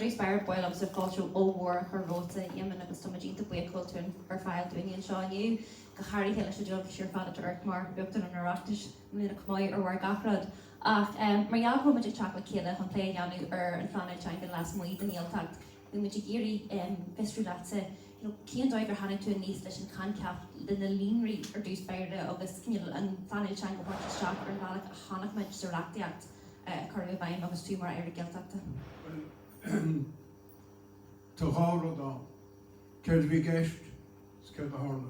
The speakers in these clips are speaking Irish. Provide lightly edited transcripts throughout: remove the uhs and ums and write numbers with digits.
dús bear Béal agus fáilú óhór chu róta Éamon agus tomadínta buí cultúin ar fáil duine seániu go chairí heile se job siar fada ort mar beachtain an Oireachtais mlína cumáid ar war gafrad. Ach mar jaagro muidir teach le céile an Pleanála ar an Pleanála Teanga las muid an Gaeltachta. We muidir géirí festrú láte cían dóid gur hanna tú níos leis an cancap lena línraí ar dús beirde agus an Pleanála Teanga bhairteach ar bhealach a tháinig muid sa reachtaíocht chuir bhaim agus tú mar ar Gaeltachta. Tá hála dá, ceir bhí gceist, ceir a hála.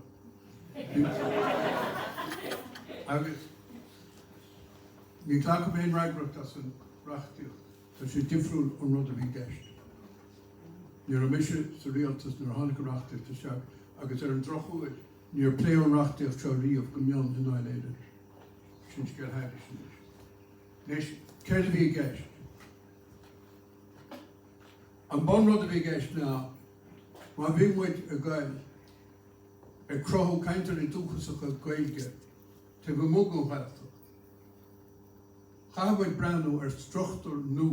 Agus, ní chlach am éon reagracht as an reachtaíocht, tá sé difriúil an rud a bhí gceist. Níor a mise sa rialtas níor a tháinig a reachtaíocht a seach, agus ar an drochuid, níor plé an reachtaíocht seo riamh go mion in áiléidir. Sin ceir háidir sin is. Leis, ceir a bhí gceist. An bon rud a bhí gceist ná, má bhí muid a Gaeilge, a crothú caintear I dúchasach a Gaeilge, te bh múg an bhailteach. Chahabhaid breanú ar struchtúr nú.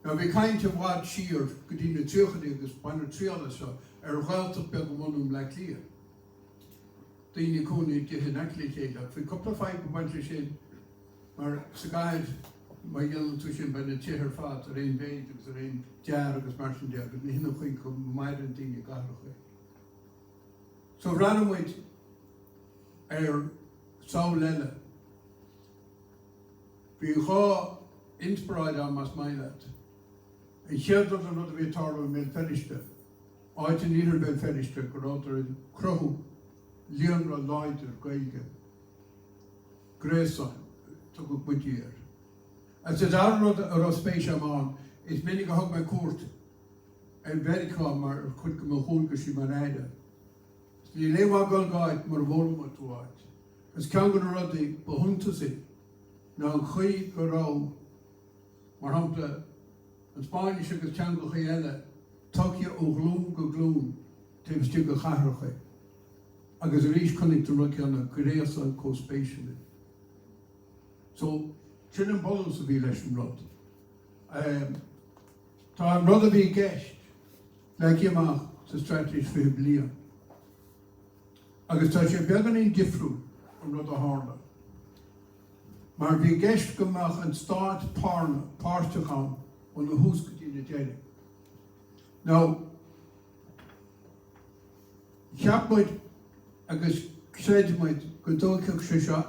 Now bhí cainte bhád siar go dtí na tríochaí agus bainna tríala seo ar bhailteach beag go mionúm le clia. Daoine cúnaí dtithe neclí chéile, bhí coppla fáid go baint le sin, mar sa gaiid má dhéanann tú sin bainna títhar fad ar éon bhéid agus ar éon dear agus mar sin deag, agus ní hinna chuig go maidir an daoine gaireach. So ranamhaid ar saoil eile. Bhí dhá inspiráid am as maileat. I Ceardlann an rud a bhí tarla mé Feirste. Áit in Iar ben Feirste go rátar in crothú líonra láidir Gaeilge. Gréasáin, tu go buidíar. As is ar rud ar a spéis amán, is minic go thug me cuairt ar America mar chud go mo thulga sí mar éide. Ní léomh gáid mar bhórm a túáid. Gus ceann go rudaí bhunta sí, ná an chuí go rá mar hampla an Spáinne agus ceann go chuí eile tuigh ó glún go glún taobh go chatharcha. Agus a rís chunig do ruice anna gréasáin cóspéisiúla. So, sin an bolún sa bhí leis an rud. Tá an rud a bhí gceist le amach sa strateis fé bliain. Agus tá sé beagán in difriúil an rud a hála. Mar bhí gceist gomach an stáit páirteachán ó na hús go dtí na déine. Now, cheapmuid agus séidemuid go dóiceach sé seo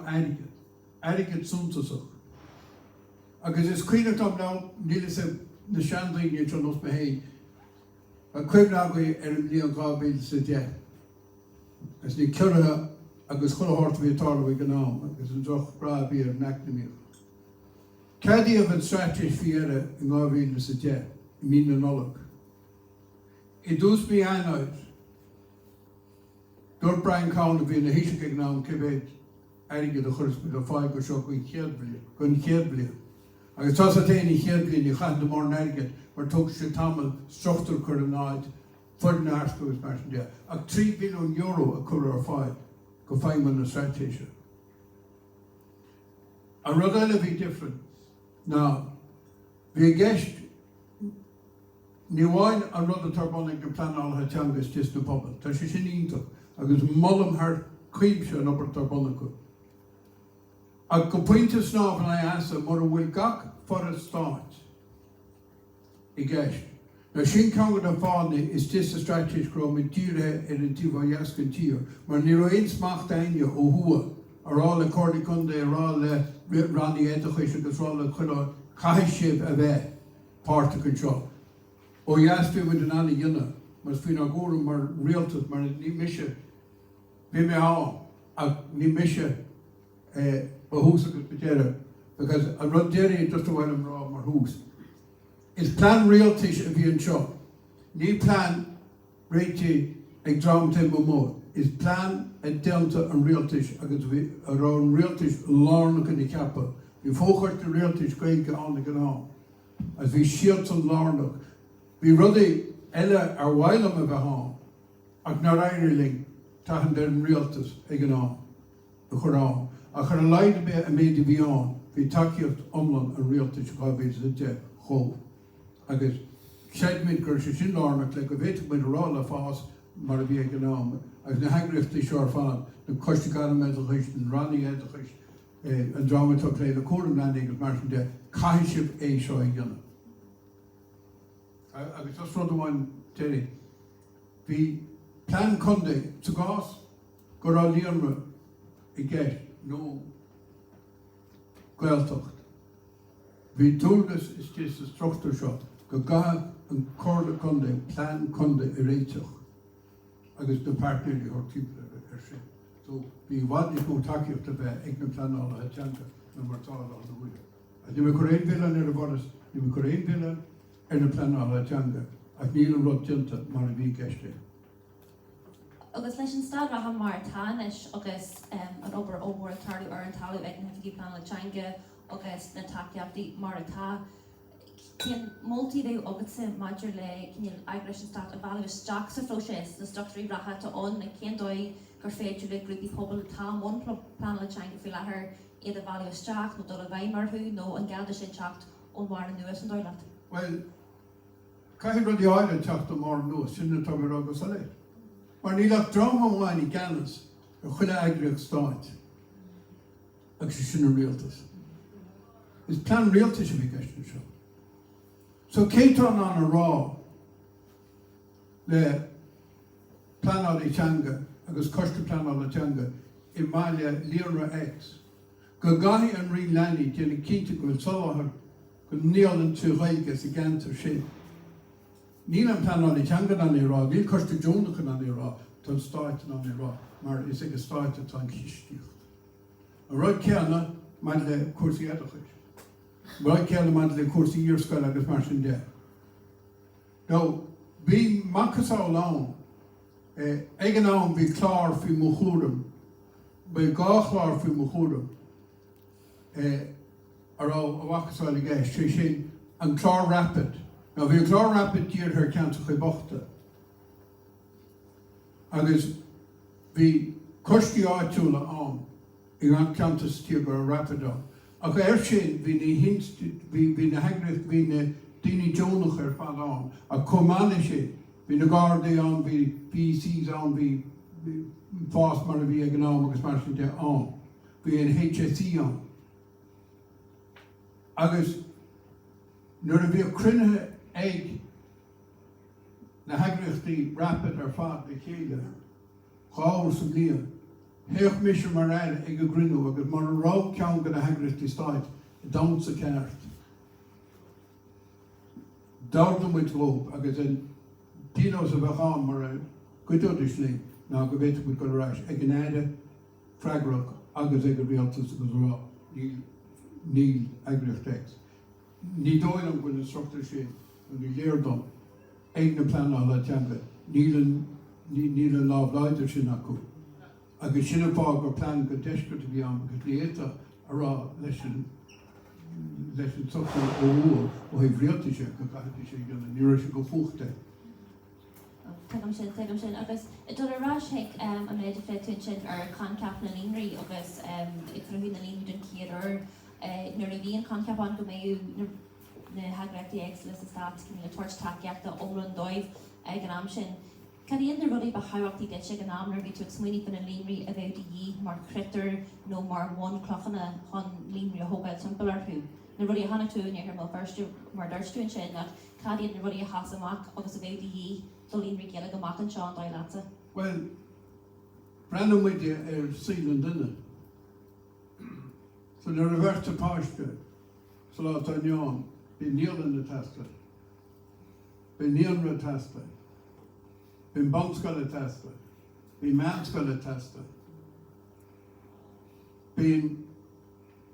airigid suntasach. Agus is cuineach am ná níle sa na seandaoine tro nos me héin, a cuimhneagaí ar an líon gábéil sa de. As ní cuirithe agus chulthart bhí tarla go nám, agus an droch bra bhí ar necnamíoch. Cadíomh an strateis fiara in gábhéil sa de, mí na nolach. I dús mí anáid, dúir Brian Cowan a bhí na híise ag nám cibéid airigid a churis go fáil go seo gon chéad bliain. Agus tá sa téana í chéad bliain í chan do mór airigid mar tug sé tamil struchtúr chur an áid fud na arscogus mar sin de. Ach 3 billiún euro a chur ar fáil go feidhme na stratéise. An rud eile bhí different. Ná, bhí gceist ní bháin an rud a tarbánaigh na Pleanála Teanga is just na pobal. Tá sé sin ionntach agus mollam thar cuimh se an obair tarbánacha. Ag go pointe snáb an éasa mar a bhfuil gach Fhoras stáit I gceist. Na sin ceangaid an fáinne is just a strateis gro me tíre ar an tíomh jaascan tír, mar ní raon smach daine ó thua ará le cordaí chunda ará le rannaí éadachais agus rá le chuile caiisibh a bheith páirteach seo. Ó jaasfiú with an anna dionne, mas fín a gúram mar rialtas mar ní mise bhí mé á ach ní mise a hús agus betéire, because a rud déirí just a bhfuil an rá mar hús. Is plan realtis a bhí an seo. Ní plan réiti ag drámta mo mór. Is plan a delta an realtis agus a rá an realtis lárnach in I ceappa. Bhí fóchart an realtis Gaeilge anna gan á. As bhí sialt an lárnach. Bhí rudaí eile ar bhailam a bheith á, ach nar éiriling tahan der an realtas ag an á, a chur á. A chur a leid be a méid bhí á, bhí takeíocht omlan an realtas gábhéid a de chó. Agus Sedmid gur se sin lánach le go bhéite muid rála fás mar a bhí ag agallamh. Agus na heagraíochtaí seo ar fád, na coiste méadachais, na rannaí éadachais, an dramatach léad a cuaram leanaí agus mar sin de caiisib é seo i gcionn. Agus tas rud amháin téirí. Bhí plan conde sa gás gur á líonra i gceist nó Gaeltacht. Bhí dúlgas is tíos a struchtúr seo go gatha an cóla conde, plan conde i réiteach agus na partnerí or timppla ar sin. So bhí bhhaidní go takeíocht a bheith ag na Pleanála a Teanga na martála an na bhuiile. A ní go réon bhillean ar a bhras, ní go réon bhillean ar na Pleanála a Teanga ach níl an rud dinta mar a bhí ceiste. Agus leis an stad rath mar táis agus an obair ómór tarlú ar an talú ag na bhí Pleanála Teanga agus na takeíochtaí mar atá. Cén moltíú agus sa maidir le cíneal aigre an stad a bhhealh isteach sa fróisis na structúí ratha ón na cén dóid gur féidir le grúpi pobl tá món Pleanála Teanga fi lethir iad a bhhealh isteach nó dul a bhaid marthú nó an Gaeilge sin teacht ón bhhar nuas an dóileat. Well, caiithid rud Iar-Aire teachta mar nuas sin na tabhar agus a le. Mar nílach drama amháin i Ganas a chuile aigreach stáit agus sin a rialtas. Is plan rialtas a bhí ceiste seo. So céitán an a rá le Pleanála Teanga agus coiste Pleanála Teanga I máile líonra X. Go gaithí an rí leanaí déanana cinnte go bhfuil soláthar go níolann tú Gaeilge sa gantar sin. Níl an Pleanála Teanga an I rá, níl coiste Jónachan an I rá, tá stáit an I rá, mar is ag a stáit atá chistíocht. A roid ceanna maid le cuasaí éadachais. Roid ceanna maid le cuasaí íorscoil agus mar sin de. Now, bhí macas á lán, ag an am bhí clár faoi mo chúram, bhí gá chlár faoi mo chúram, ar á Uachtarán i gceist, sé sin an clár rapid. Now, bhí an clár rapid dír ar ceanta chu bochta. Agus bhí coistí áitiúla an, I an ceanta tír gur rapid an. Ach sin bhí na heagraíocht bhí na daoine Jónach ar fad an, a cumála sin, bhí na Gardaí an, bhí PCs an, bhí fás mar a bhí ag an am agus mar sin de an. Bhí an HSE an. Agus nuair a bhí crunethe ag na heagraíochtaí rapid ar fad le chéile, cháil sa bliain, Heach misisiú mar air ag a grinú agus mar a rá ceann go na heagraíochtaí stáit I dam sa ceart. Dárdam muid lób agus an dínos a bheitán mar a goideoidir slí ná go bhéite go ráis ag an éide freigrach agus ag a rialtas agus rá níl eagraíocht. Ní dóil an go na struchtúr sin an I léirdom ag na Pleanála Teanga níl an lábhleidir sin acu. Agus sin fá gur plan go deisgurt bhí an go léta a rá leis an sochtúr óúil ó hih rialtaise go gaiithí sé gan níir se go fuachta. Tegam sin, agus dul a ráisig an méidir féitún sin ar conceap na líonraí agus I cruthú na líonraí den cíar nuair a bhíon conceap an go méú na heagraíochtaí éagsúla sa stát cin le tuairt takeíochta ómran dóibh ag an am sin. Can I the ruddy behirakti get chicken amner be to explain from a limri about the ye mar critter no mar 1 clochana on limri hoga temple or who. The ruddy hana to near her first mar darch to chin that Cadi and the ruddy hasamak agus about the ye the limri gillig a mak and Sean dilatsa. Well, Brandon with you Sealand dinner. So the reverse to Pastor, so that's on yon, be Neil in the tester, be Neil in the tester. Bhín bonscoil a testa, bhín meánscoil a testa, bhín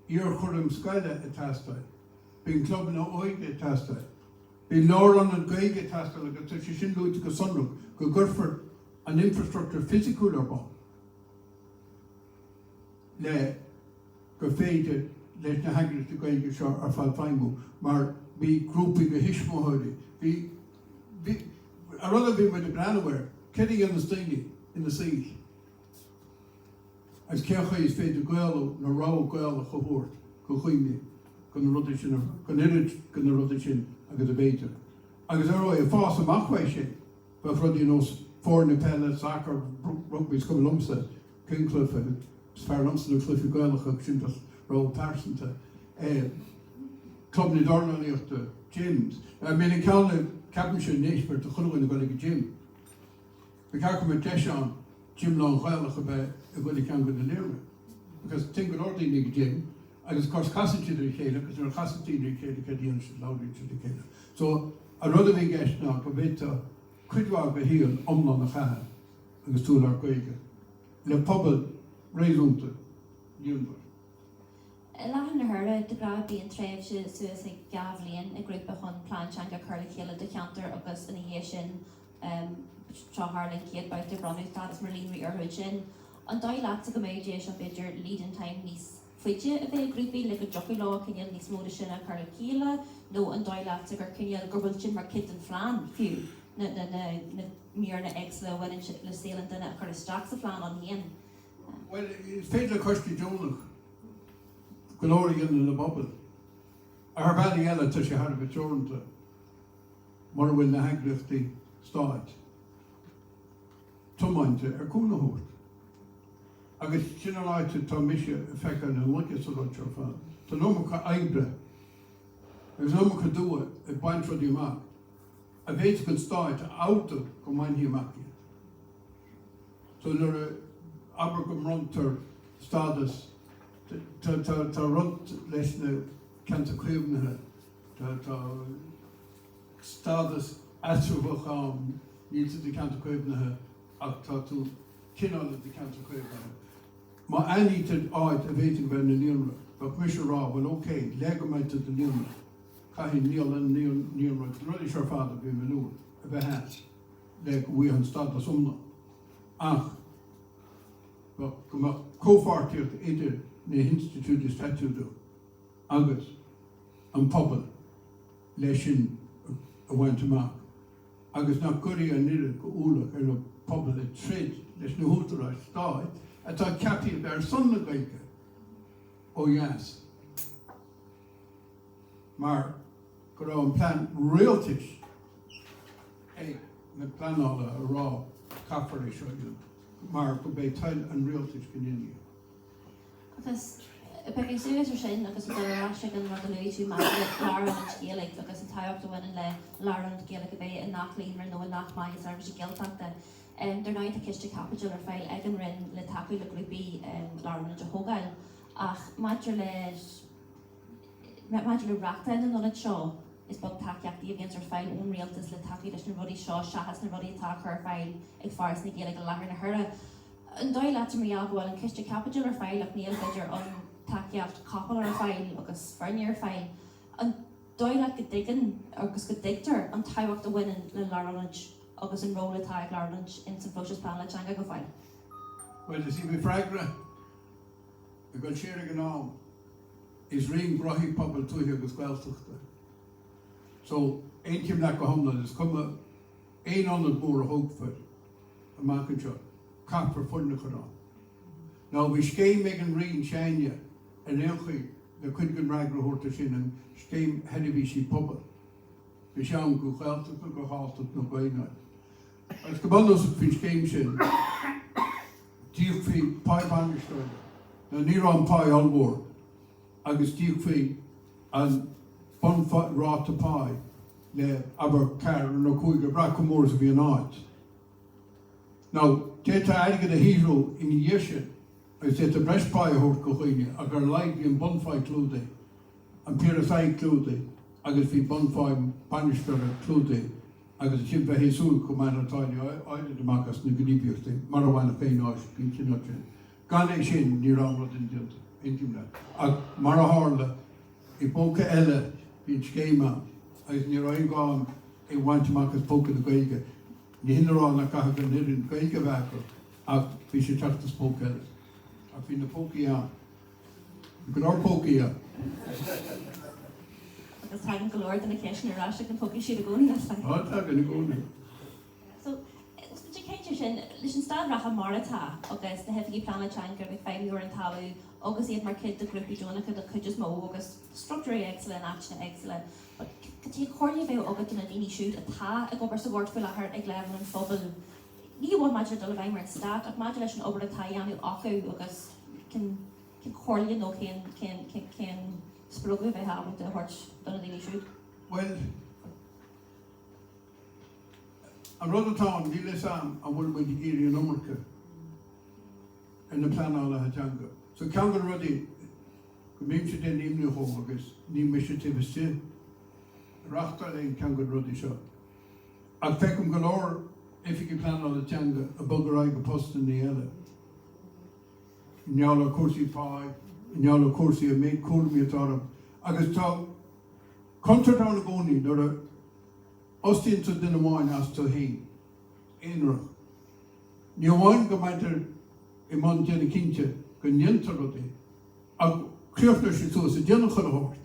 Iar-Aire scoile a testa, bhín club na Oige a testa, bhín Lóran an Gaeilge testa agus tá sé sin lúite go sonrú go gurfar an infrastructure physical ar bon. Le go féidir leis na heagraíochtaí Gaeilge seo ar fáil feingú, mar bhí grúpaí go hismóthirí, bhí I'd rather be with the Pleanála, kidding in the stingy, in the sea. As Cearcha is fed the Gael, na raw Gael, a cohort, go chuimni, go na rudishin, go nirid, go na rudishin, a go the beta. agus I fás amachhaid sin, ba rudí nos fór na pelle, soccer, rugby scum lumsa, Kincliff, Sparlumsa na Cliffy Gaeltachta, sin das ró persanta. Club na Dornaliachta, gyms. Min in Cearlann Captain sin néisper de chulúin na golig gym. Be carcum a deisián gym lá Gaeltachta be a golig can go na lirna. Because think good ordinary nig gym, agus cos casity the chéile, because there are casity the chéile cadíon sin láudí to the chéile. So a rud a bhí gist ná go bita cuidhá go híal omlan na chair agus túl ar Gaeilge. Le pobl réúnta dúnbar. Lahan na hurla de gra bí an tréimh se suas ag gabhlíonn a grúpa chun plán Teanga chuirla chéile de cheantar agus in dhé sin Harlan céad bait de bronú status mar líonraí orthuid sin. An dá leat go méid éis an beidir lead in time níos fuide a bheith grúpi le go joci lá cinneal níos móda sin a chuirla chéile, nó an dá leat gur cinneal gur bhfuil sin mar kid an phláán fiú na míor na eagsla bhain le Sealand duna a chuir isteach sa phláán an héan. Well, it's féidir costi Jonach golóirí in na bobbal. Ar bailí eile tá sé harb teoranta mar bhfuil na heagrachtaí stáit. Tumainte ar cúnahút. Agus sin an áite tá mise fecha na lucas a roiir fan. Tá nócha aibre. Agus nócha dua a baint rodí amach. A bhéit go stáit a áta go maithí amach. So nuair aber go runtar stadas tá runt leis na canta cuimhnathe tá stadas atrúbhachám níta de canta cuimhnathe ach tá tú cinála de canta cuimhnathe. Má anítar áid a bhéitigh bheith na líonra, ba mis rá bhfuil ócé, le go maidta de líonra. Caithí níl an líonra, rudí sear fáda bhí manúr a bheith heas le go bhí an stadas Samhna. Ach, go cófartíocht idir na Institute Statúdu agus an pobl leis sin a bhaint amach. Agus nach gurí an idir go úlach ar na pobl a trid leis na húltaráis stáid atá ceaptaí ar son na Gaeilge ó dheas. Mar go raibh an plán réaltais ag na Pleanála a rá caffar é seo mar go bé tail an réaltais gníine. Agus begin suas ar sin agus dorá se an rud a luú mar láran an scéalaigh agus an taíocht a bhain le láran an scéalaigh a bheith in nachlíon mar nó in nachmaiid ar bhí Gaeltachta. Der náid a ciste capital ar fáil ag an rinn le taú le grúpi láran an de hógáil ach maidir le rachta an nolad seo is bog takeíochtaí a bhíonn ar fáil ón réaltas le taú leis na rudí seo seachas na rudí tá chu ar fáil ag Fhoras na Gaeilge go láthair na hurra. An dóid leat mar bhfuil an ciste capital ar fáil ach níl beidir an takeíocht capal ar fáil agus fearne ar fáil. An dóid leat go dtigan agus go dictar an taíocht a bhainean le láranid agus an róla tá láranid in san fóisios Pleanála Teanga go fáil. Well, is bhí freigra a go séir an ám is rion brothí pobl tuaithe agus Gaeltachta. So, ein cim le go homlan is cuma ein anad mór a hógfud a mácan seo. Cappar funna churá. Now we scéim meg an rion seine an éilchaí le cuigan ragra horta sin an scéim henibhí sí pobl. Bhí seán go Gaeltachta go háilteach nó Gaeilge. Agus go bandas fin scéim sin díoch fí pai banistáide. Na ní an pai allmór agus díoch fí an bonfa ráta pai le aber car nó cúige bracamór a bhí an áid. Now, Téta aige a híró in dhé sin, agus téta breispáid a thuirt go chuoine, a gur leid bhí an bonfáid clúdaí, an pírasáid clúdaí, agus bhí bonfáid banistar clúdaí, agus sin bheith héasúil go maith atáine áide amachas na gníomhíochtaí, mar a bhainna féin áis cin sin áit sin. Gan é sin ní rán rud intim le. Ach mar a hála, i bóca eile bhín scéime, agus ní raon gáin i bhaint amachas bóca na Gaeilge. Ní hinarán a caithh an irin Gaeilge bheacha ach bhí sé teachtas póca eile. Ach bhí na pócaí an. Go leor pócaí an. Agus tágan go leor na ceisna arráise an pócaí siad a gcónaí as fáil. Tágan na gcónaí. So, céintear sin leis an stad racha mar atá agus na hefigí Pleanála Teanga bhí 5 uair an talú agus iad mar kid de grúpi Joanna could just mó agus structure excellent, action excellent. But tí chorlí bheith agad in a daoine siúd atá ag obair sa bhord fuil ahar ag levan an phobal. Ní bhfuil maidir dul a bhaimar an stát, ach maidir leis an obair atá dhéanú acu agus cin chorlí nó cin sprógu bheith hafu de hort dul a daoine siúd. Well, an rud atá ní le sam a bhfuil muid géirí an umarcha in na Pleanála Teanga. So ceangal rudí go mbeadh sé den imniú chomh agus ní mise tíbiste rachtar é ceangal rudí seo. Ag feicim go leor ifigh Pleanála Teanga a bugaraigh go postan ní eile. Neall cuasaí fáid, neall cuasaí a méid cúlmí atá agus tá contar dána gcónaí nuair a ostínta duine amháin as tá hain éonrach. Ní amháin go maidir I man déna cinnte go niontar rudaí ach críochtar sé tús a déanach chur a hort.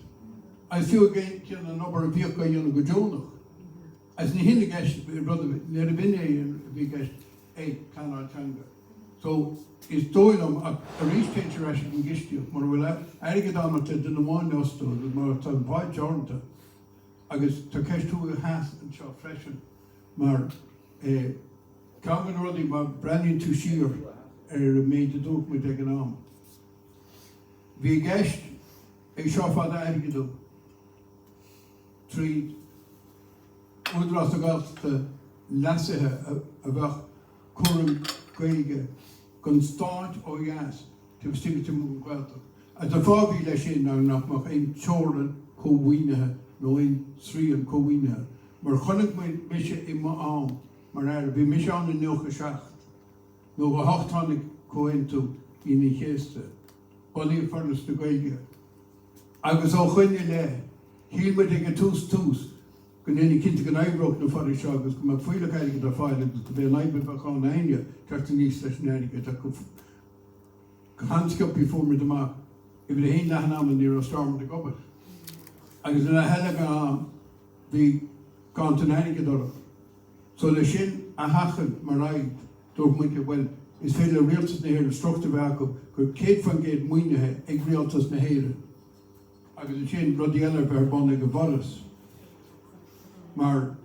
As fiú géin cean an obair a bhíoch go dhéanana go dúnach. As ní hinna gceist rud le a bhine a bhí gceist é Pleanála Teanga. So is dóilm a rís céintear eis an gceistíoch mar bhfuil aige dámata duine amháin ostó mar tá an bhaid teornta agus tá ceistú a heas an seo freisin mar ceangan rudaí mar breinn tú siar a méid a dúch muid ag an am. Bhí gceist ag seo fada airgeadú trí údras a Gaeltachta lasithe a bheith cuarann Gaeilge gon stáit ó gheas tú stíigete mú Gaeltach. A tá fábhí lei sin nach ein teorlan cómhaoinethe nó ein srían cómhaoinethe. Mar chunig mise I má am mar bhí mis an na nucha seacht. nó go háchtánig cóin tú ina chéiste, bailí Feirste na Gaeilge. Agus ó chuine le, hílmuid ag tús, go néna cinnte go naibreach na Fhoras seo agus go mag fuile Gaeilge ar fáil agus go bheith naibreach a cháin aine ceartta níos leis na Airige go handscopi fómar amach I bhí héin lehan am ní ó storm de gobert. Agus ina heile go bhí gáint an Airige dora. So le sin a hachan mar raid dúch muinte bhfuil is féidir rialtas na héir struchtú bheith go gur céad fan géad muoinethe ag rialtas na héire. Agus an sin rudí eile bheith bonna go Fhoras. Mar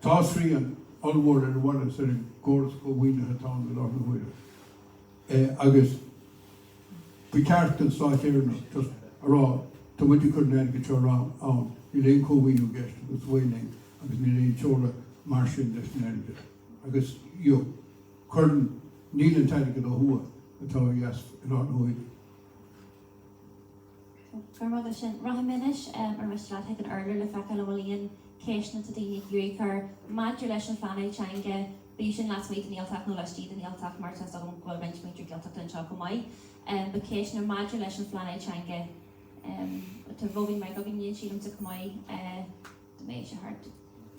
tá srían allmhór ar Fhoras ar an gcóras go muoinethe tá go lá na bhuiire. Agus bhí ceart an stáit éirna just ará tá muinte chur na Airige teo an ní léon cómhaoinú gceist agus bhfuiling agus ní léon teora mar sin leis na Airige. Agus chuirn níl an taide go thua atá yes in áit na bhuiile. Garmada sin rahaminis ar Ursula ag an Iar-Aire le feicil le bhfuilíon céisna a daoine dúchar maidir leis an Fhoras Teanga bí sin lasmid an Gaeltach nó leis tíad an Gaeltach mar tas an bhfuil benchmaidir Gaeltach an seo go maiid. Ba céisna maidir leis an Fhoras Teanga tá bhóginn mai gogin níon sílam sa go maiid do méid se hart.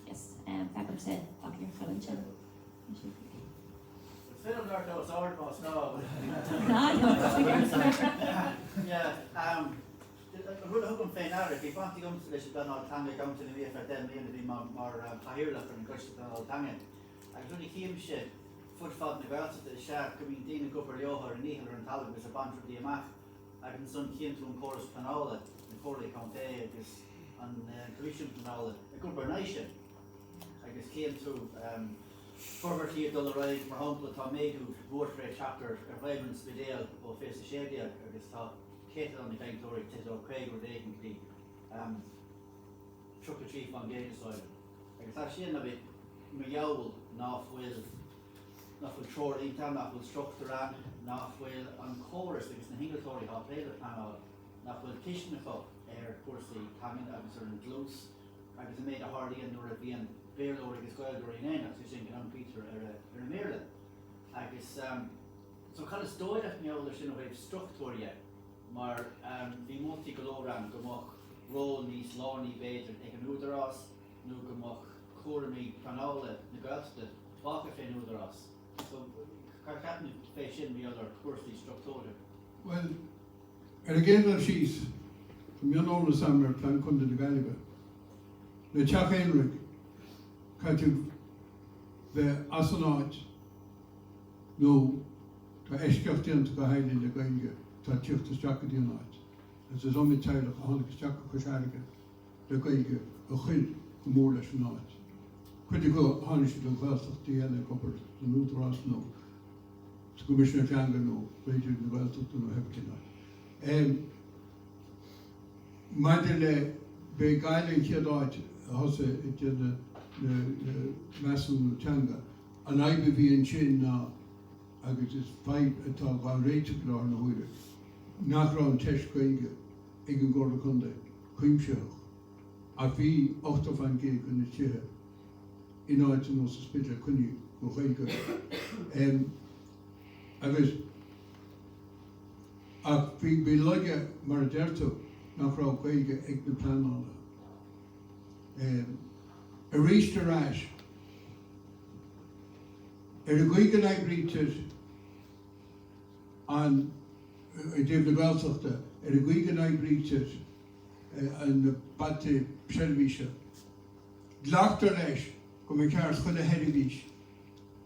Yes, feicil sé bachir chuann sin. Film daar dat was hard was no. Yeah, rulle ook een fijn aardig. Ik want die komt dus dan al tangen komt in de weer van den die maar tahirla van kost dan al tangen. Ik doe die chemische voetvat de buiten de schaar kom in de kopper joher en negen en tallen dus een band voor die maak. Ik ben zo'n kind toen chorus Pleanála de chorus komt dus aan commission Pleanála. Ik kom bij nation. Ik is came to Forward here dul raid mar hapla tá méadú bhuairfré chapter ar bhaimens Béal ó Feirste sédia agus tá céad an feintóirí te ó Craig ó déignlí Chuck Chief an Gaeilge. Agus tá sin a bit mar jaall nachhfuil troir ínta nachhfuil Uachtarán nachhfuil an chóras agus na hingatóirí há péile Pleanála nachhfuil tiisnecha ar cuasaí taingin agus ar an glús agus a méid a hardíon nuair a bhíon Béal agus Gaeilge in agus sin gan Peter ar a méle. Agus so kind of stoireach meall sin a bheith struchtúirthe mar bhí moltúltaí go leor gomach ró níos lánaí béidir ag an údarrás nó gomach chóirimí Pleanála na Gaeltachta bhacha féin údarrás. So chuir ceapna fé sin meall ar cuasaí struchtúirthe. Well, ar a géad síos mianóla sam ar plan chunda na Gaeilge. Le teach éanraigh caitú bheith as an áit nó tá eisceachtaíonn go haidí le Gaeilge. tá tíochtas Jack dí náid. As is omid teilech a hánig Jack Cosharige le Gaeilge a chuil go mór leis an náid. Cuidig go hánig si don Gaeltach díana gopur an Uachtarán nó Commissioner Teanga nó Raidir na Gaeltachta nó hebcin. Maidir le be Gaeilge chiadáid a hosa I dine measú nó Teanga an aibe bhí an sin ná agus is feid atá gáil réite go na huire. Nach rá an teis Gaeilge ag an Gorda Conde, chuimseach. A bhí 8 fan gé go na tithe in áit an os a spidle cunni go Gaeilge. Agus ach bhí leige mar a deirteach nach rá Gaeilge ag na Pleanála. A réiste ráis a gcuige leibrítear an déobh na Gaeltachta a gcuige leibrítear an na bate pseilmhíse. Gleachtar leis go mé ceart chuile heirihís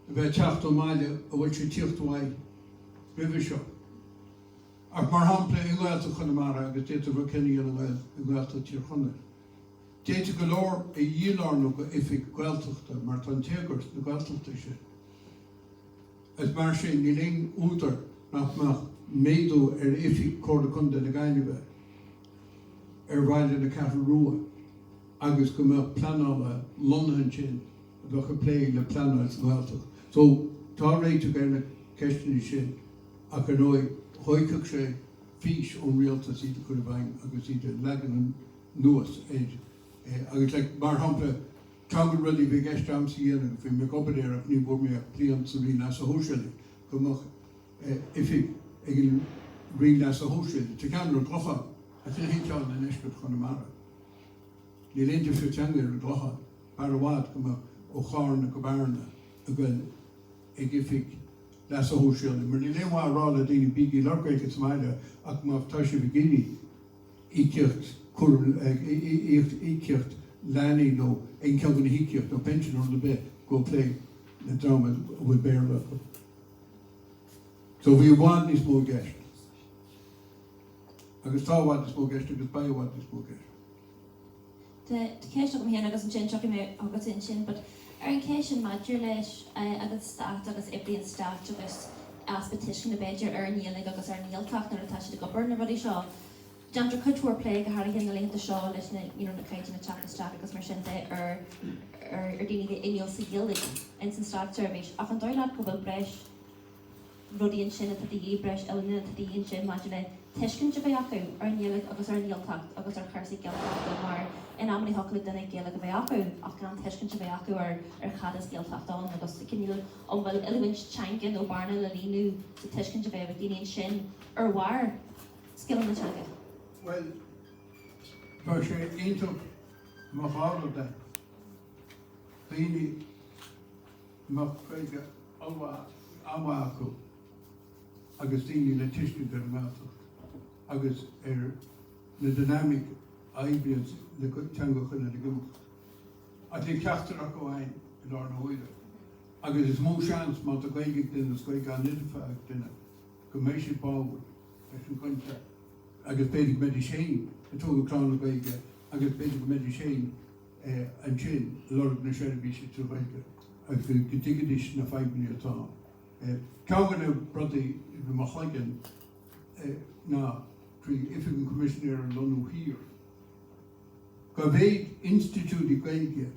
a bheith teacht ó máile a bhfuil sé tíochtmhaid ribhe seo. Ach mar hampla I Gaeltach chuna mara agus déta bh cenní an Gaeltach tíor chuna. Déta go leor a dhíolar nó go ifig Gaeltachta mar tá teagart na Gaeltachta sé. As mar sin ní léon útar nach méadú ifig Gorda Conde na Gaeilge bhaile na Ceathair Rua agus go mbeadh Pleanála lonnaithe sin a bheadh go plé le Pleanála Gaeltach. So tá réite ar na ceistení sin ach an óid choiceach sé fís ón rialtas iad chun bhain agus iad legan an nuas éid. Agus le mar hampla Tágan rudí bhí gceist am sa dhéanamh bhí me gobadéir ach ní bhfuil mé plíon sa rí nas a hóisiile go mbeadh ifig ag an rí nas a hóisiile. Tá ceann glocha a tu hinteáil na neisbet chun mara. Ní léontar fiú teanga ar glocha bar bhád go mbeadh ó cháirna go barna a gfuil ag ifig las a hóisiile. Mar ní léonhá rála daoine bíí lorgaige smaile ach má tá sé bhgéine íceocht íceocht Lanny no in Kelvin Hickey no pension on the bed go play the drama with Béal. So we want this more guest. I can start what this more guest because by what this more guest. The case of me and I got some chin chopping me I got in chin but our case in Madrilesh I got start I got every start to this as petition about your earn yield I got our Neil talk not attached to the governor body shaw. Jantar couture play a Harry in the lane the shawl leis na na caiite na chat stab agus mar sin ar daoine the inil sa gildig in san start service ach an dóilad go bhfuil breis rudí an sin a dí breis eilena a dí an sin maidile teiscin de bheith acu ar nílig agus ar níaltacht agus ar chuirsaí Gaeltachta mar in amí hola duna Gaeilge go bheith acu ach gan teiscin de bheith acu ar chadas Gaeltachtáin agus cinníil an bhfuil eilehhaint teangin ó barna le líú sa teiscin de bheith daoine sin ar bhhair skill na teanga. Well, tá sé iontóg má fáil de daoine má chuige amha acu agus daoine le tuiscin ar an Gaeltach agus ar na dynamic aibíonn le teanga chuna le gimach. A dtí ceachtar acu bhain in ar na huile. Agus is mó seans má tá Gaeilge duine scoig an idfeach duine go mééis sé bábhar leis an cointe. Agus beidir medi séin a tóga clán Gaeilge agus beidir medi séin an sin lorg na seirbhíse tú Gaeilge agus go digadis na feibní atá. Ceangan na brodi go má chaigen ná trí ifig an commissioner an lonú hir. Go bhéid institúdi Gaeilge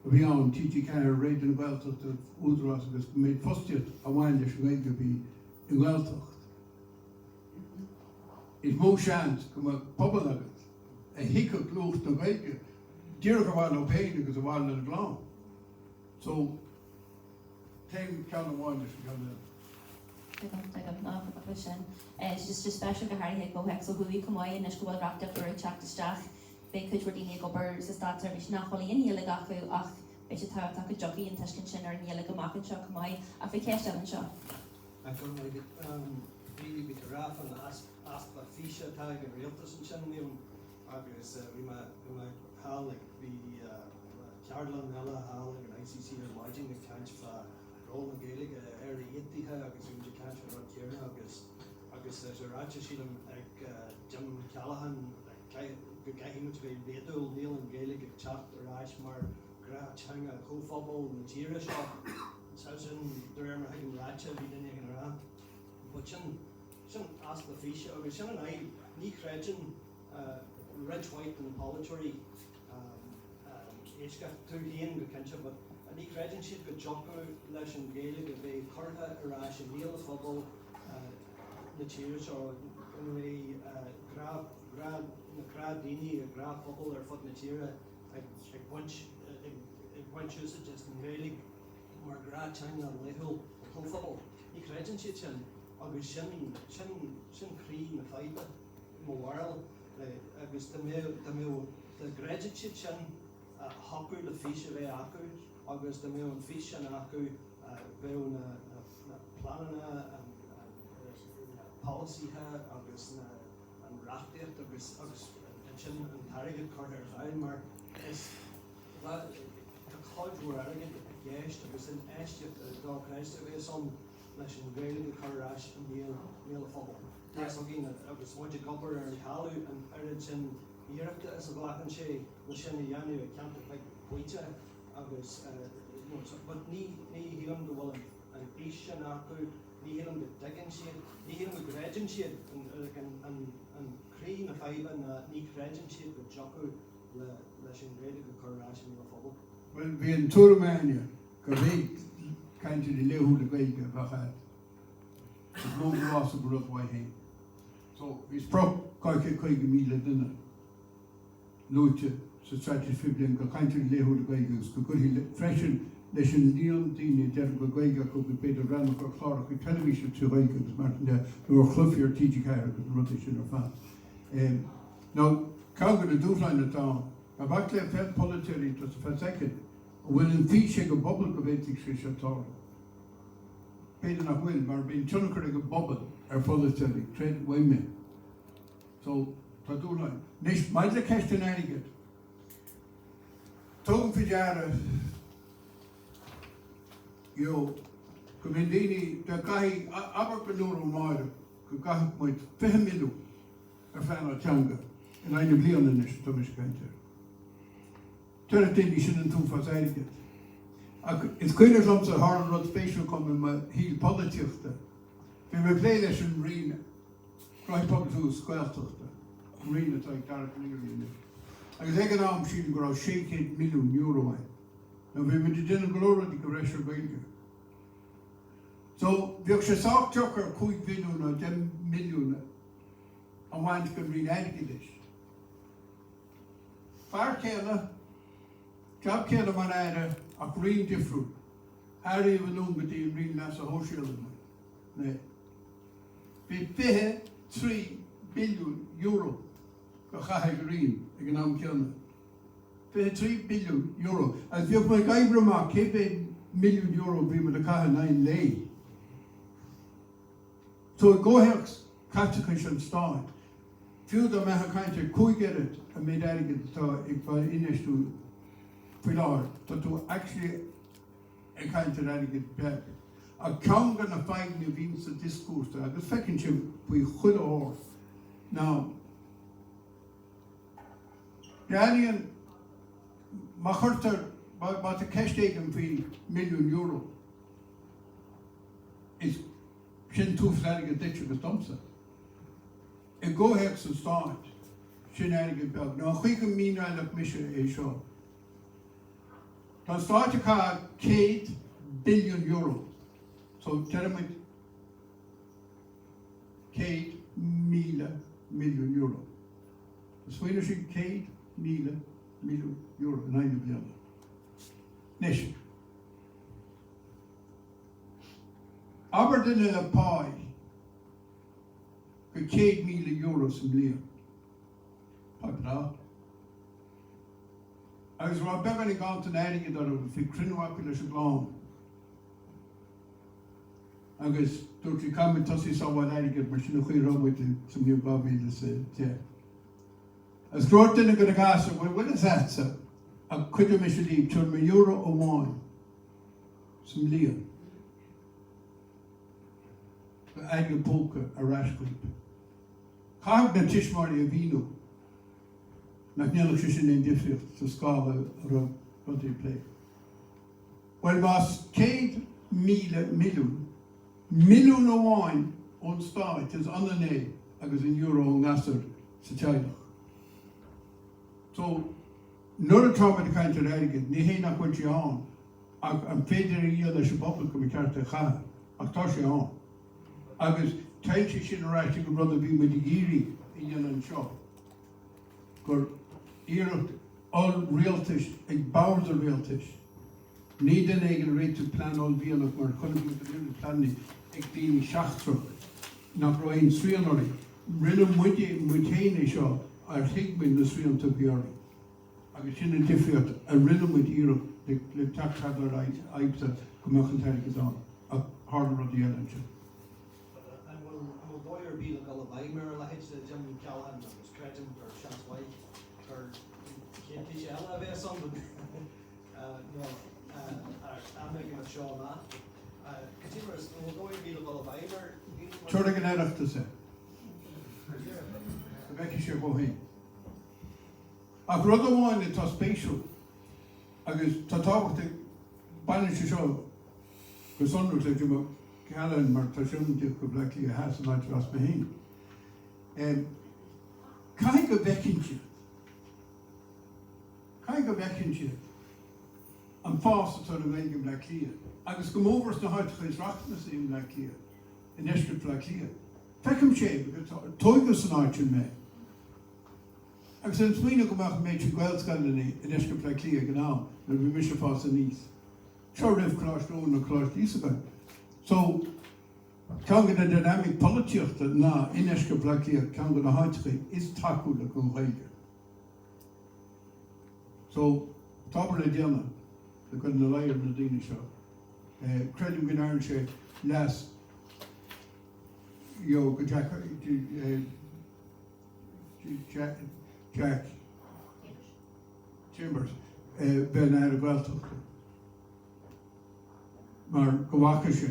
a bhí an TG Ceir réid an Gaeltacht a údarás agus go méid fostiad a bhain leis Gaeilge bhí in Gaeltacht. Is mó seans go pobl agat a hiiceach lucht na Gaeilge dír go bhhail ó péin agus a bhhail na glán. So téim ceann amháin leis sin. Just special go Harry go hex so hui cumáin nes go bhfuil rapteach ar teachtasteach be chuid daoine go bar sa stát service nach cholíon níla gachu ach be sé tá go jogaí an teiscin sin ar níla go machchan seo cumáid a fé ceist an seo. Really bit raf an aspa fisha tag and realtas and channel agus we ma hall like the Ceardlann hall and ICC are margin the catch for roll and Gaeilge area 80 agus we catch for Kieran agus agus ráte sílam ag Jim Callahan go gaithimú go béadúil níl an Gaeilge teacht aráis mar gra Teanga chomhphobal na tíre seo sin dúir mar an ráte bhí duine an rá. But sin as na fiche agus sin an aig ní chréidean red, white and politory éisce tú híon go cinse, but a ní chréidean siad go jocu leis an Gaeilge a bheith curtha aráis an níl phobal na tíre seo in na gra daoine a gra phobal ar fud na tíre ag buint ús just an Gaeilge mar gra Teanga an leithúil chomhphobal. Ní chréidean siad sin agus sin chrí na faibe mo bhharil agus de gréidead siad sin hacu le fiche bheith acu agus de mé an fiche an acu bheith na Pleanála policythe agus an rachtaíocht agus sin an tarigad chuir ar bhain mar is tá cáidhúir airgid a gceist agus in éisteach dá chréiste bheith son leis an Gaeilge churáis an níl phobal. Tás agus muide gobar ar an talú an airad sin Iar-Aire a bhlachan sé le sin a dhéanú a ceanta le buite agus but ní hílam go bhfuil an bís sin acu, ní hílam go digan siad, ní hílam go gréidean siad an crí na faibe na ní gréidean siad go jocu leis an Gaeilge churáis an níl phobal. Well, bhí an Túramáine go bhí cainte de léú le Gaeilge bhachad. Is nó glas a brud mhaith héin. So bhís prop caiice 50 míle duine lúite sa straite fiblian go cainte de léú le Gaeilge go gurthaí freisin leis an líon daoine deir go Gaeilge go beidir ranach go chlárach go televíse tú Gaeilge agus mar nuair chlufiar tíide ceir agus rudí sin ar fan. Now, cágur na dúslein atá, a bhac le fed politéirí tá sa fed bhfuil an fiche go bobbal go bhéigh sé setála. Beidir nach bhfuil mar bhíon tunachar go bobbal ar politéirí tréad bhaime. So, tá dúslein. Nis maid le ceiste airigid. Tógan fi deara go mbeidh daoine de gaithí aber go nuair ó máire go gaithh muid 5 milliún ar feann Teanga in aine bliana inis tumas cainte. Tuireadh daoine sin an túfas airigid. Is cuiine lomsa thar an rud spéisiú chum in híl políteachta. Bhí me plé leis an riine, Croitheágadh Scoilteachta, an riine tá ag dara líoríine. Agus ag an am sin go raibh 600 milliún euro hain. Now bhí me duine glóradí go réis ar Gaeilge. So bheadh sé sáteach ar 5 milliún nó 10 milliún an bhaint go riine airigid leis. Fear céile, job céile man aire ach rion difriú. Airí bh nún go dtí an rion leis a hóisiúla mai. Bhí 23 billiún euro go chathaigh rion ag an am ceanna. 23 billiún euro. As bheadh me gaibre amach 100 milliún euro bhí me de chatha 9 lei. So I ggóthach caiteach sin stáit. Fiú do metha cainte cúigead a méid airigid tá ag bhaid inistú Pleanála, tá tú actually ag cainte airigid beag. A ceann gan na feidh na bhín sa discúrsta agus fecinn si faoi chud áir. Now, Deanaíonn má chuirtar ba tá ceiste an faoi milliún euro is sin tús airigid deite go domsa. I ggóthach sa stáit sin airigid beag. Ná chuig go míle mise é seo. Tá stáit cá 100 billiún euro. So teramid 100 milliún euro. Is fuidir sin 100 milliún euro in aine bliana. Nes. Aber duine le páid go 100 milliún euro sa bliana. Tá brá. Agus rá began ag gáint an airigid ar a bhí crinnehacha leis an glán. Agus dúirt cam tosí sábháil airigid mar sin chuí robhaid sa mí babhíle sa te. As glóir duine go na gáasa bhfuil is atsa a chuide me sé líb tuair me euro ó bháin sa mbliana. Agla Polka a Rashquip. Cag na Tishmari a Vino. Nach Nella Shishin in Difficht to Scala Ruddy Play. Well, was Kate Milun no wine on star, it is on the name, agus in Euro Nasser China. So, nor a trauma the kind of Erigate, ni hei nach what you on. I'm federing you the Shabhaois come to Kha. Actoshi on. Agus Tainchi Shinarash, you could brother be with the Giri in Yan Shaw. Gur Iar-Aire all realtish, ag bowers of realtish. Need an egg and rate to plan all Béal of more couldn't be the planning, ag being Shachtruck. Nach roin Srianori. Rinum Mutane Shaw, or Higman the Srian to Biori. Agus Shin and Diffiot, a Rinum with Europe, the tax hadler Aibsa, Kumachantarik on, a harder of the energy. Boyer Béal a Gaeltachta, la hitch the Jim Callahan, was Credum or Shabhaois, or Ella Ave something. I'm making a show on that. Continuous, Boyer Béal a Gaeltachta. Sure, I can add up to say. The Becky Shabhaois. A brother one that was spatial. Agus tá tábhacht bailin se seo go sonrú le go Ceardlann mar tá siúnta go blacklí a has an áit ras mé hain. Cai go bhecinse an fás atá na bhain go blacklí agus go móvers na háit chuis rachnas in blacklí in eisce blacklí. Fecim sé tóigus an áit mé. Agus an smína go bach méid Gaeltachta in eisce blacklí gná. And we wish us a niece. Sure, if clashed on the clash Isabel. So, Teanga the dynamic politics that na in Eschke Blackie, Teanga the High is tackle the Gaeilge. So, Tabor the Diana, the good the liar in the Danish show. Credit in Iron Shade, last Jack Chambers. Béal Gaeltachta. Mar gohacha sé.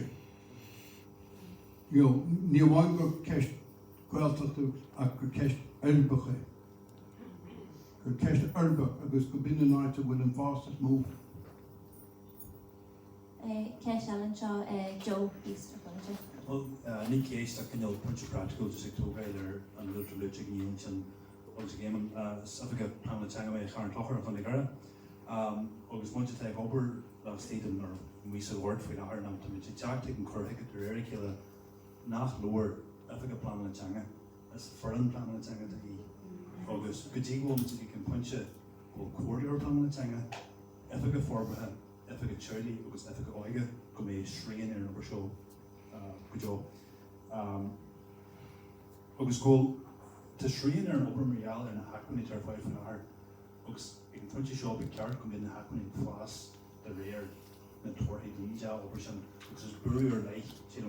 Ní bhain go ceist Gaeltachta ach go ceist Uirbeach Go ceist Uirbeach agus go bin an áite bhfuil an fástas move. Ceist Alan seo Joe Easter. Well, ní céist ach cinneal punch practical just ag tógáidir an lutar luite gníon sin Oireachtais Éamon Africa Pleanála Teanga mé charan tochar an Iar-Aire. Agus muinte teag obair le staden or mísa word faoi Iar-Aire ná tá muinte teachtaigh an chuirthaigh Iar-Aire chéile nach leor Africa Pleanála Teanga as foran Pleanála Teanga tá hí. Agus go dtí bhfuil muinte ag an puinte go cuairleoir Pleanála Teanga, Africa forbathe, Africa Charlie agus Africa Oige go mé sríon ar an obair seo go jo. Agus go tá sríon ar an obair Béal ar na haicmí tar fáil faoi Iar-Aire. Agus in front of shop ceart go na happening Fhoras the rare na tuairthaí díide obair sin agus is buúir lei sin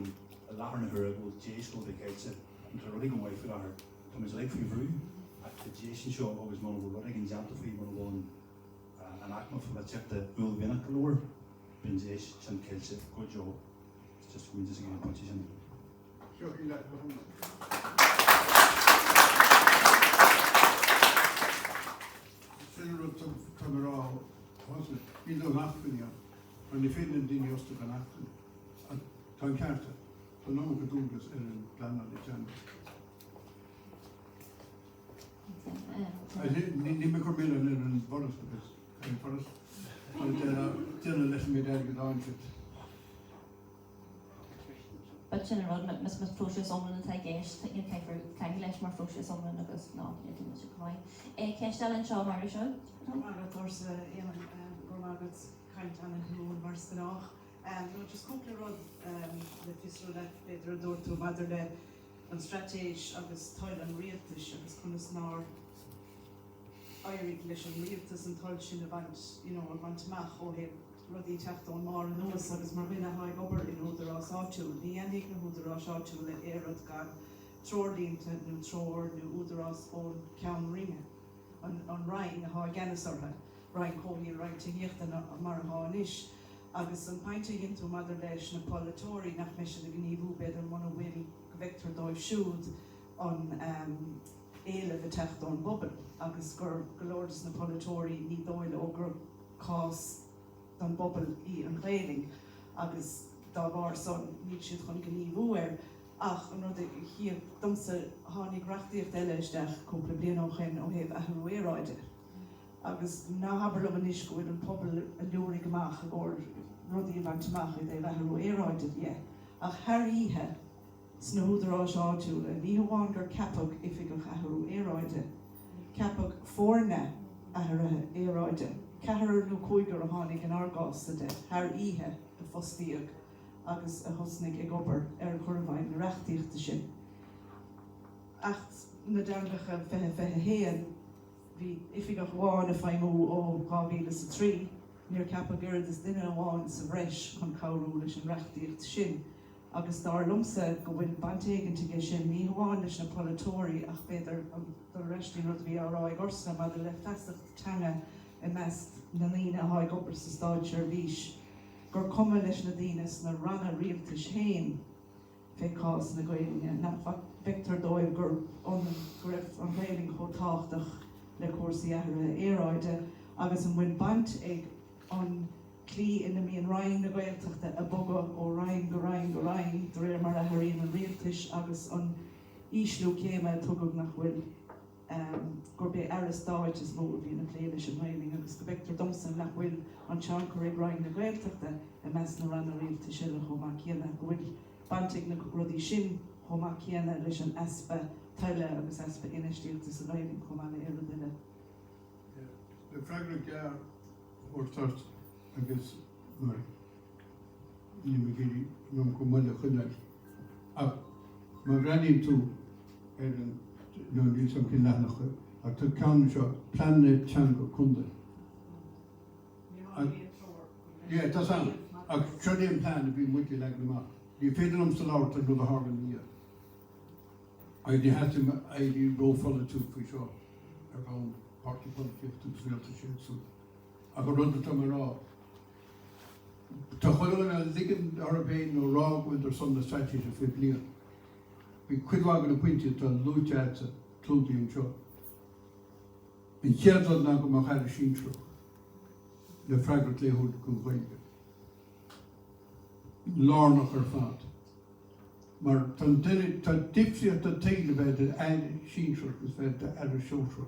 a láthair na gur bhfuil déis go bhcéite an tá rudaí go mhaith faoi Iar-Aire. Tá mis le faoi bhrú ach tá déis sin seo agus má bhfuil rudaí an deanta faoi mar bhfuil an acma fa teachta bhfuil bhíonna go leor bin déis sin céilte go jo just go just an punch sin. Sure, you let go home. Camera was it? You don't have to know. And if you didn't used to connect, Teanga Carta, so no one could do this in Pleanála Teanga. I didn't make a million in Fhoras because in Fhoras, and then let me there get on it. But sin rud mis próisiús omlan atá géist tá caiim leis mar próisiús omlan agus ná dtí se chuáin. Ceist Alan seo mar seo? Thorsa Éamon go mágat caiint an an mar stanách. No just cúpla rud le fiú le beidir a dúirtú maidir le an stratéis agus táil an rialtas agus chunas ná éirigh leis an rialtas an táil sin a bhaint amach ó héh rudí teachtán mar an nuas agus mar bhína haig obair in údarrás áitiúil. Ní anig na údarrás áitiúil le éad gan tróirlínta nó tróir nó údarrás ón ceann ringe an rain a há ganasartha rain cóí rain tííochtta mar an háis agus an painte into mother leis na polatóri nach me a gníomhú beidir mna bhfuil go bhectar dóibh siúd an éile bh techt an bobbal agus gur golódas na polatóri ní dóile ó gur cás don bobbal í an réling agus dá bhar son ní siad chun gníomhú ach an rud hí domsa tháinig reachtaíocht eile isteach cúpla bliain ó chin ó thaobh athú éráide. Agus ná habar le níos go bhfuil an pobl a leúraigh amach a gur rudí bhaintach i d bheithú éráide dhé. Ach thar íthe sna údarrás áitiúla, ní hamháin gur ceapag ifigach athú éráide. Ceapag fórne athúthe éráide. Cethar nó cúigear a tháinig an argás de, thar íthe a fostíoch agus a thosnig ag obair churbhain na reachtaíochta sin. Ach na deangacha fethe héan, hí ifigach bháin a feimú ó 2003, níor ceappa gurad is duine bháin sa bhreis chun cabhrú leis an reachtaíocht sin. Agus dar lumsa go bhfuil bantéiginte sin ní bháin leis na polatóri ach beidir do reistí rud bhí árá ag Ursula má le feisteach Teanga i measc na lína a tháinig obair sa stáid Seirbhís. Gur cuma leis na daoine na ranna rialtais féin cás na Gaeilge nach Victor dóibh gur raibh an réling chótáchtach le cuasaí éráide agus an bhain bant ag an clí ina míon raing na Gaeltachta a bogad ó raing go raing go raing do réir mar a thaíonn an rialtais agus an íslú céime tugad nach bhfuil gur bé aristáid is mó bhí na léile sin réling agus go Victor domsan nach bhfuil an teancar ag raing na Gaeltachta i meas na ranna rialtais sin chomá chéanna go bhfuil bantaigh na rudí sin chomá chéanna leis an espa teile agus espa inistíochta sa réling chomá le éire duine. Le fragranc gear Uachtarán agus mar ní me géirí nó go muile chuineil. Ach má bhreaníonn tú an nó níl sam cin leathnach ach tá ceann seo Pleanála Teanga chunda. Yeah, that's all. Ach trodéim plán a bhí muici le amach. Ní féidir am sa láirta nó a thargan ní. Ag ní hetim ag ní rófála tú faoi seo ar bhán party politics tú sréalta sin sú. Ach go rud tá mar rá. Tá chuileáin a ligan Arabéin nó ráhfuil ar son na strategy a fé blian. Bhí cuidhágan na pointe tá lúteáta clúdaíonn seo. Bhí Ceardlann ná go mar chaile síntro le freigart léúil go Gaeilge. Lárnach ar fad. Mar tá dipsíocht a téile bheith an aile síntro gus bheith de aire seótro.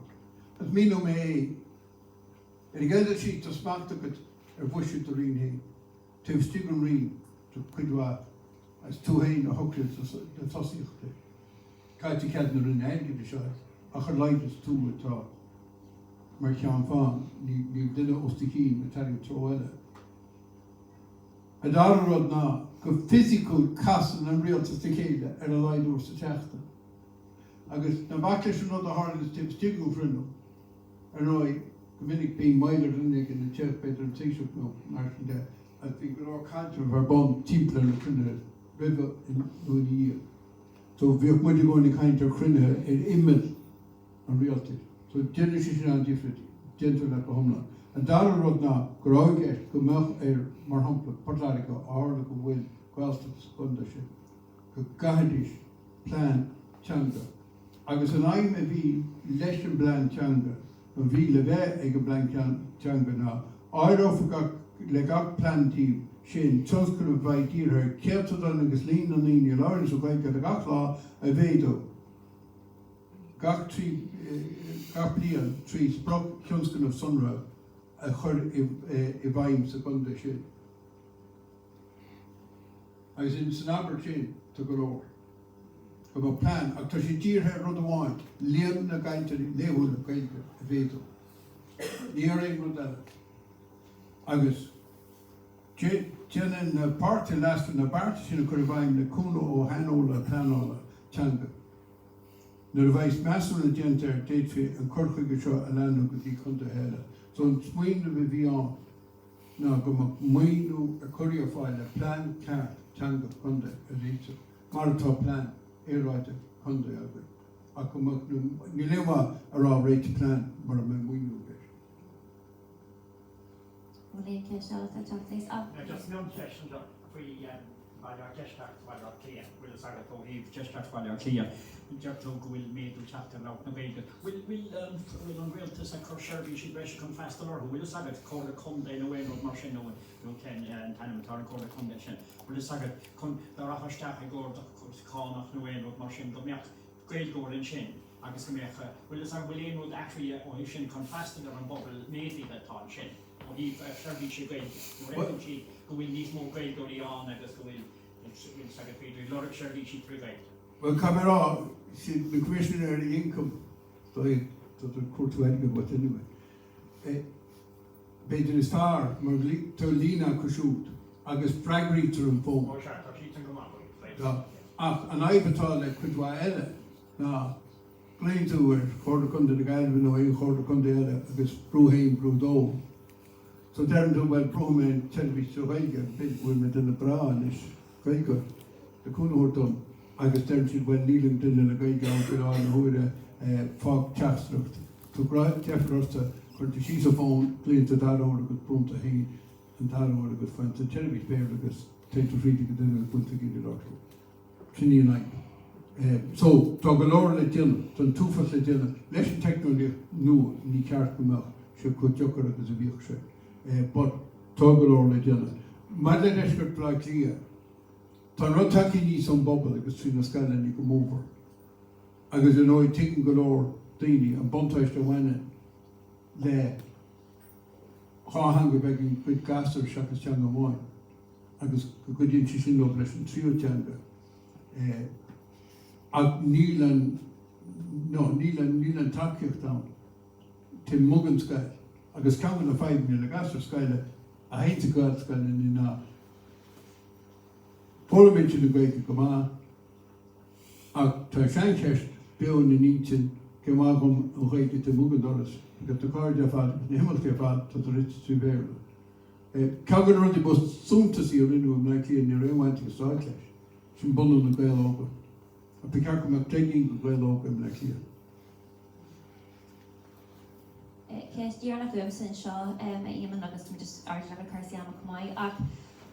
As mí nó mé ar i gceile sí tá smachtagad ar bhuisiú do rion héin. Tuh Stephen Reen to cuidhá as tú héin a thugriil de tosíochta. Caite cead na rinne aige de seo a chu leidir tú atá mar ceann fáin ní duine ostigín a tairg tro eile. A dar rud ná go physical casan an rialtas de chéile ar a leidúir sa teachta. Agus na baclis an rud a hálas tip stigú frinú ar roi go minic bí maidir rinnig in na teach beidir an tíisiúch nó mar sin de a bhí go rá cantar bhar bon timpla na crunne ribh in nuí. So bhíoh muidir gáinna caiintear crunne ar imime an rialtas. So déidir sé sin an difrid, déantar le go thomlan. An dar rud ná go ráigéist go meach ar mar hampla Portlárica ála go bhfuil Gaeltachta secunda sin. Go gaiidís plán Teanga. Agus an aim a bhí leis an plán Teanga, an bhí le bheith ag an plán Teanga ná, áireofa le gach plántíh sin toscar a bhaid dír ceartadán agus líon an líon Iar-Aire so Gaeilge a gach lá a bhéadú. Gach blian trí sprog cionscan of sunra a chur I bhaim secunda sin. Agus in san aber sin to go over. Go plan ach tá sé díorthe rud amháin líon na gaiintear léúil na Gaeilge a bhéadú. Ní ar éon rud eile. Agus déanann na páirte leasfa na báirte sin a chur bhaim le cúna ó Hanóla Pleanála Teanga. Nuair a bheith measúil na déantar déitfé an corchuige seo a leanú go dtí chunta héile. So an smaoinú a bhí an ná go muoinú a chuirí fáil le plán ceart Teanga chunda a líte. Mar atá plán éráide chunda aga. A go ní leha a rá réite plán mar a mé muoinú leis. Well, Léon Céisial tá teachtaí Just no question that we Gaeltachta clear will start to have just that clear. Just to go will made the chapter out no Gaeilge. Will on real to say Sherby she besh come fast or will start it call the conde no way no machine no can and time call the condition. Will start it con the Rahastach go the call no way no machine go make Gaeilge go in chain. Agus go make will start will would actually or shin confessed or bubble maybe that on shin. Or he Sherby she Gaeilge. No she go will need more Gaeilge go on agus go will start it Peter lot of Sherby she prevailed. Well, camera, the commissioner of the income, so the court to edit but anyway. Beter is far, Tolina Kushut, agus Fragri to them phone. Oh, sure, she can come up. And I betal like Cuív now, plain to her, quarter come to the Gaeilge, no way, quarter come to the other, agus Bruhain, Brudo. So then to well, Bruhain, Chelby, so I get big women in the bra and it's very good. The Kuno done. Agus then she'd went kneeling in the Gaeilge out with all the who fog chastrucht. To grab Jeffers to she's a phone, playing to that over a good prompt to he and that over a good friend. So Jeremy Bear because take to free to get in and put to get it out. Chinny and I. So talk a lot of dinner, done two for the dinner. Let's technically no ni cart come out. She could joker as a vehicle. But talk a lot of dinner. Madeleine Eshkert Black clear. Tá rud takeí ní san bobbal agus trí na Scaile ní go mór. Agus an óid tican go leor daoine an buntáiste bhaine le cháhanga beag an cuid gasar seachas teanga bháin. Agus go gudíonn si sin lob leis an trío teanga. Ag níl an takeíocht am tin mugan Scaile. Agus ceann na 5 le gasar Scaile a héinte gáil Scaile ní ná. Parliament in the Gaeilge Gama, ag tá seancheist beann na nítin gemagum an Gaeilge te mugandoras, got the card afad, na himmelke afad, to the rich to bear. Cagan ruddy bus soon to see a rinnu of Nike and your own to start clash. Shin bundle the Béal over. A picarcum of taking the Béal over in Nike. Cés díarna goim sin seo Éamon agus just Iar-Aire Ceardlann cumai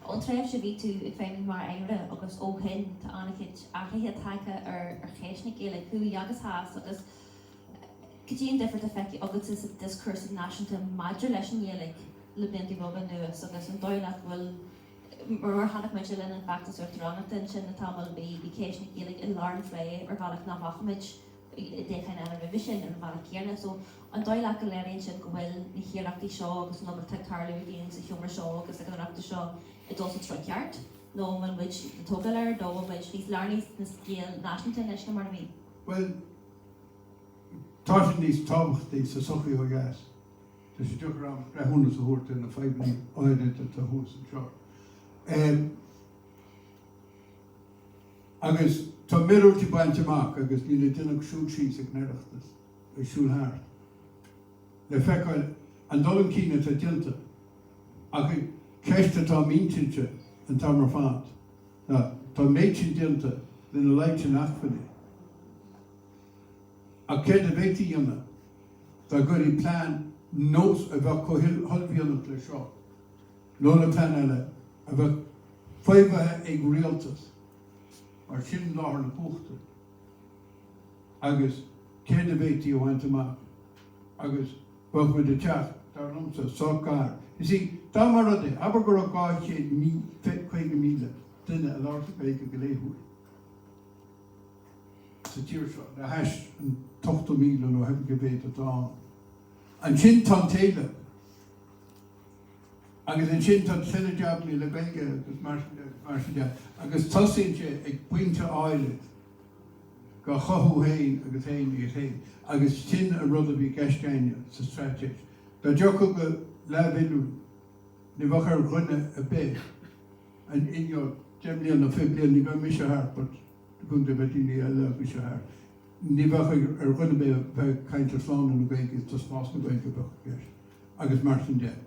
an tréimh se bhí tú ag féimid mar Éire agus óhin tá annachid airthaithe taice ar chéisna Gaeilge chuaigh agus háas agus Cídíon difrirt a feici agus is a discursa náisiúnta maidir leis an Gaeilge le bliantí boga nuas agus an dóileach bhfuil mar hanach me sin in factas Uachtarán sin na tamil bí chéisna Gaeilge in láirn fré ar bhealach na bhachaid déchain an revision ar bhealach céarna so an dóileach go léironn sin go bhfuil na hiarachtaí seo agus an nómar teagtarla díonn sa hiomar seo agus ag an reachta seo it also struck yard. No one which the togaler, no one which these learning the scale national national marmy. Well, talking these talks, these Shabhaois o gas. There's a joke around 100 support in the 5 minute audit at the host and short. Agus, to mirror to Bantamak, agus, Nila Dinnock shoot cheese at Iar-Aire, a shoot hard. The fact and Dolan Keen at a Dilta. Agus, Ceiste tá míntinse an tamar fad. Tá méidsin dinta lena leite nachfanna. A céad a bhéití dhéanana, tá gurí plán nós a bheith chothilbhíonach le seo. Nóla Pleanála a bheith foiimhethe ag rialtas mar sin láthar na buachta. Agus céad a bhéití ó haint amach. Agus bheith mu de teach dar lomsa sócáir. You see, Damarade, Abergora Gaeilge me fit Quaig Mila, then a lot of Gaeilge Gaeilge. It's a tear shot, the hash and talk to me, no have debate at all. And Shin Tan Taylor. Agus an Shin Tan Taylor job ni le Gaeilge, agus agus tosinche ag pointe áile. Go chohu hain agus hain, agus Shin a rudder be gascaine, it's a strategy. The Joko La Velu, the Vakar Runner a bed, and in your Gemlian of Fabian, you got Mishahar, but the Gundabetini, I love Mishahar. Nivaka are going to be a kind of sound in the bank is just possible to book. Yes, I guess Martin Jet.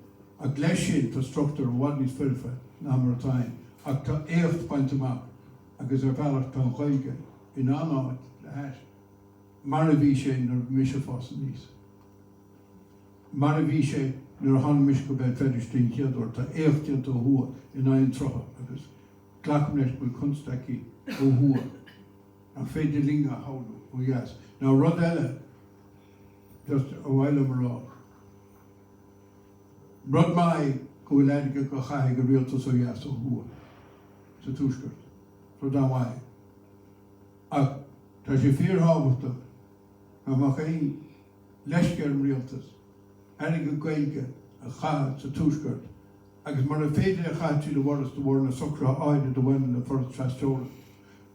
A glacier to structure one is filfa, number of time. A eighth point to mark. I guess a valid to Gaeilge in honor the hash. Maravisha in the Mishafos and these. Maravisha nuair han mis go bheith feidirstín cheadúir tá éachtaíonn ó thua in aon trocha agus ghlacam leis go constaí ó thua a féidir linga háú ó dheas. Ná rud eile just a bhhaile marrá. Rud mai go bhfuil aige go chaithe go rialtas ó dheas ó thua sa túscairt. So dá mai. Ach tá sé fíorthábhachtach amach é leiscearm rialtas aige Gaeilge a chaith sa túscairt agus mar a féidir a chaith siad a bhras do bhór na socra áide do bhaine le Fhoras Trastóra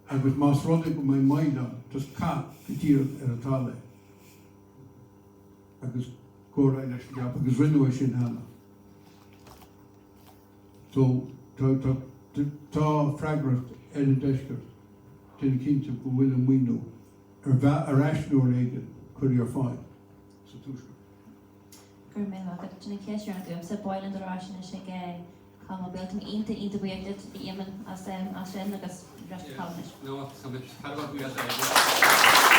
agus más rudaigh go mé maidán tas cá go tíreach ar atá le agus córa leis go deap agus rinne sin hena. So tá freagracht ar a deisceart den cinnte go bhfuil an mhuinú ar eisnúir éige chuir ar fáin sa túscairt. Gur mé le tuna ceisiú an gom sa Béal an doráisina sé gé chum béaltain ionta buíocht Éamon as sin agus rest calnis. No, so much. How about we